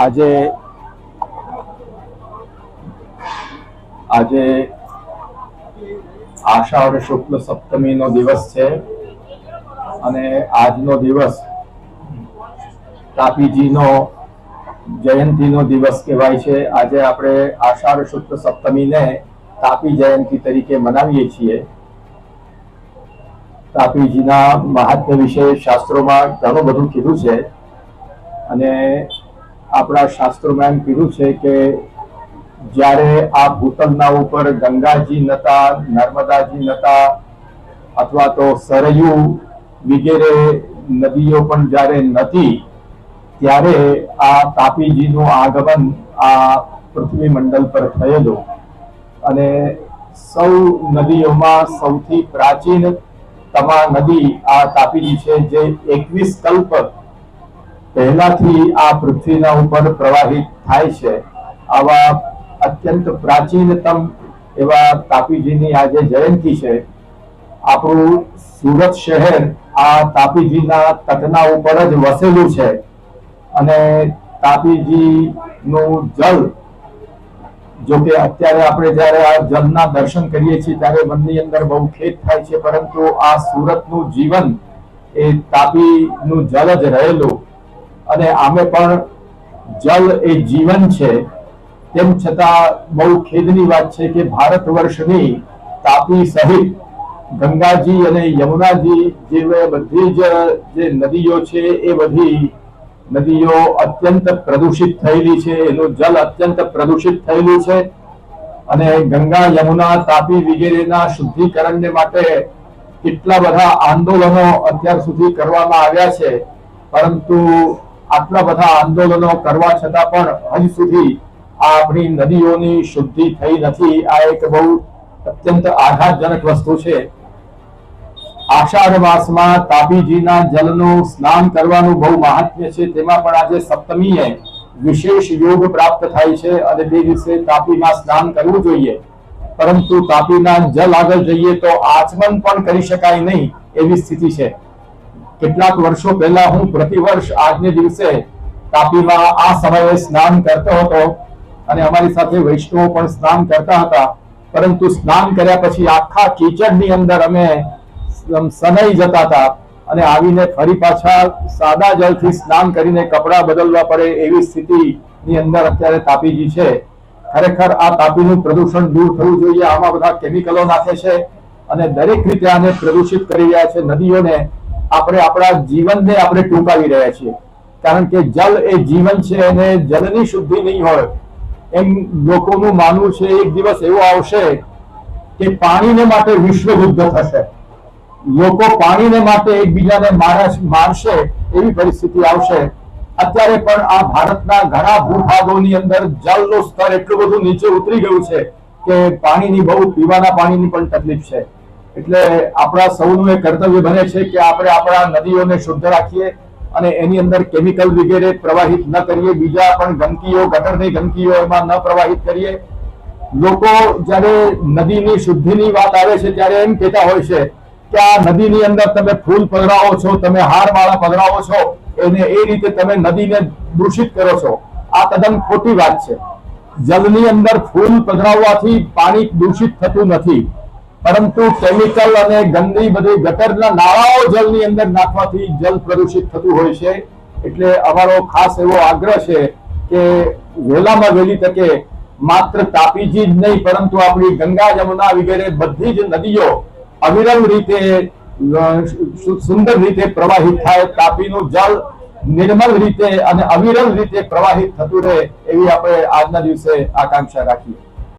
આજે આજે આષાઢ શુક્લ સપ્તમી નો દિવસ છે અને આજનો દિવસ તાપીજીનો જયંતીનો દિવસ કહેવાય છે। આજે આપણે આષાઢ શુક્લ સપ્તમીને તાપી જયંતી તરીકે મનાવીએ છીએ। તાપીજીના મહાત્મ્ય વિશે શાસ્ત્રોમાં ઘણું બધું કીધું છે અને આપણા શાસ્ત્રોમાં એમ કીધું છે કે જ્યારે આ ભૂતલના ઉપર ગંગાજી નતા, નર્મદાજી નતા અથવા તો સરયુ વગેરે નદીઓ પણ જ્યારે નથી ત્યારે આ તાપીજીનું આગમન આ પૃથ્વી મંડળ પર થયેલું અને સૌ નદીઓમાં સૌથી પ્રાચીન તમા નદી આ તાપીજી છે, જે 21 કલ્પ પહેલાથી આ પૃથ્વીના ઉપર પ્રવાહિત થાય છે। આવા અત્યંત પ્રાચીનતમ એવા તાપીજીની આજે જયંતી છે। આપણું સુરત શહેર આ તાપીજીના તટના ઉપર જ વસેલું છે અને તાપીજીનું જલ, જો કે અત્યારે આપણે જ્યારે આ જલના દર્શન કરીએ છીએ ત્યારે મનની અંદર બહુ ખેદ થાય છે, પરંતુ આ સુરતનું જીવન એ તાપીનું જલ જ રહેલું અને આમે પણ જલ એ જીવન છે। તેમ છતાં બહુ ખેદની વાત છે કે ભારત વર્ષની તાપી સહિત ગંગાજી અને યમુનાજી જેવી બધી જ જે નદીઓ છે એ બધી નદીઓ અત્યંત પ્રદૂષિત થયેલી છે, એનું જલ અત્યંત પ્રદૂષિત થયેલું છે અને ગંગા, યમુના, તાપી વગેરેના શુદ્ધિકરણને માટે કેટલા બધા આંદોલનો અત્યાર સુધી કરવામાં આવ્યા છે, પરંતુ આટલા બધા આંદોલનો કરવા છતાં પણ હજી સુધી આપણી નદીઓની શુદ્ધિ થઈ નથી। આ એક બહુ અત્યંત આઘાતજનક વસ્તુ છે। આષાઢ માસમાં તાપીજીના જલનું સ્નાન કરવાનું બહુ મહાત્મ્ય છે। તેમાં પણ આજે સપ્તમીએ વિશેષ યોગ પ્રાપ્ત થાય છે અને તે દિવસે તાપીમાં સ્નાન કરવું જોઈએ, પરંતુ તાપીના જલ આગળ જઈએ તો આચમન પણ કરી શકાય નહીં એવી સ્થિતિ છે। કેટલાક વર્ષો પહેલા હું પ્રતિવર્ષ આજને દિવસે તાપીમાં આ સમયે સ્નાન કરતો હતો અને અમારી સાથે વૈષ્ણવો પણ સ્નાન કરતા હતા, પરંતુ સ્નાન કર્યા પછી આખા કીચડની અંદર અમે સનાઈ જતા હતા અને આવીને ફરી પાછા સાદા જળથી સ્નાન કરીને કપડાં બદલવા પડે એવી સ્થિતિની અંદર અત્યારે તાપીજી છે। ખરેખર આ તાપીનું પ્રદૂષણ દૂર થવું જોઈએ। આમાં બધા કેમિકલો નાખે છે અને દરેક રીતે આને પ્રદૂષિત કરી રહ્યા છે। નદીઓને આપણે આપણા જીવનને આપણે ટૂંકાવી રહ્યા છીએ, કારણ કે જલ એ જીવન છે અને જલની શુદ્ધિ નહીં હોય એમ લોકોનું માનવું છે। એક દિવસ એવો આવશે કે પાણીને માટે વિશ્વ યુદ્ધ થશે, લોકો પાણીને માટે એકબીજાને મારશે એવી પરિસ્થિતિ આવશે। અત્યારે પણ આ ભારતના ઘણા ભૂભાગોની અંદર જળનું સ્તર એટલું બધું નીચે ઉતરી ગયું છે કે પાણીની બહુ પીવાના પાણીની પણ તકલીફ છે। એટલે આપણા સૌનું એ કર્તવ્ય બને છે કે આપણે આપણા નદીઓને શુદ્ધ રાખીએ અને એની અંદર કેમિકલ વગેરે પ્રવાહિત ન કરીએ, બીજા પણ ગંદકીઓ, ગટરની ગંદકીઓ એમાં ન પ્રવાહિત કરીએ। લોકો જ્યારે નદીની શુદ્ધિની વાત આવે છે ત્યારે એમ કહેતા હોય છે કે આ નદીની અંદર તમે ફૂલ પધરાવો છો, તમે હારમાળા પધરાવો છો, એને એ રીતે તમે નદીને દૂષિત કરો છો। આ તદ્દન ખોટી વાત છે। જલની અંદર ફૂલ પધરાવવાથી પાણી દૂષિત થતું નથી, પરંતુ કેમિકલ અને ગંદી બધી ગટરના નાળાઓ જલની અંદર નાખવાથી જલ પ્રદૂષિત થતું હોય છે। એટલે અમારો ખાસ એવો આગ્રહ છે કે વહેલામાં વહેલી તકે માત્ર તાપીજી જ નહીં, પરંતુ આપણી ગંગા, યમુના વગેરે બધી જ નદીઓ અવિરલ રીતે સુંદર રીતે પ્રવાહિત થાય, તાપીનું જલ નિર્મલ રીતે અને અવિરલ રીતે પ્રવાહિત થતું રહે એવી આપણે આજના દિવસે આકાંક્ષા રાખીએ।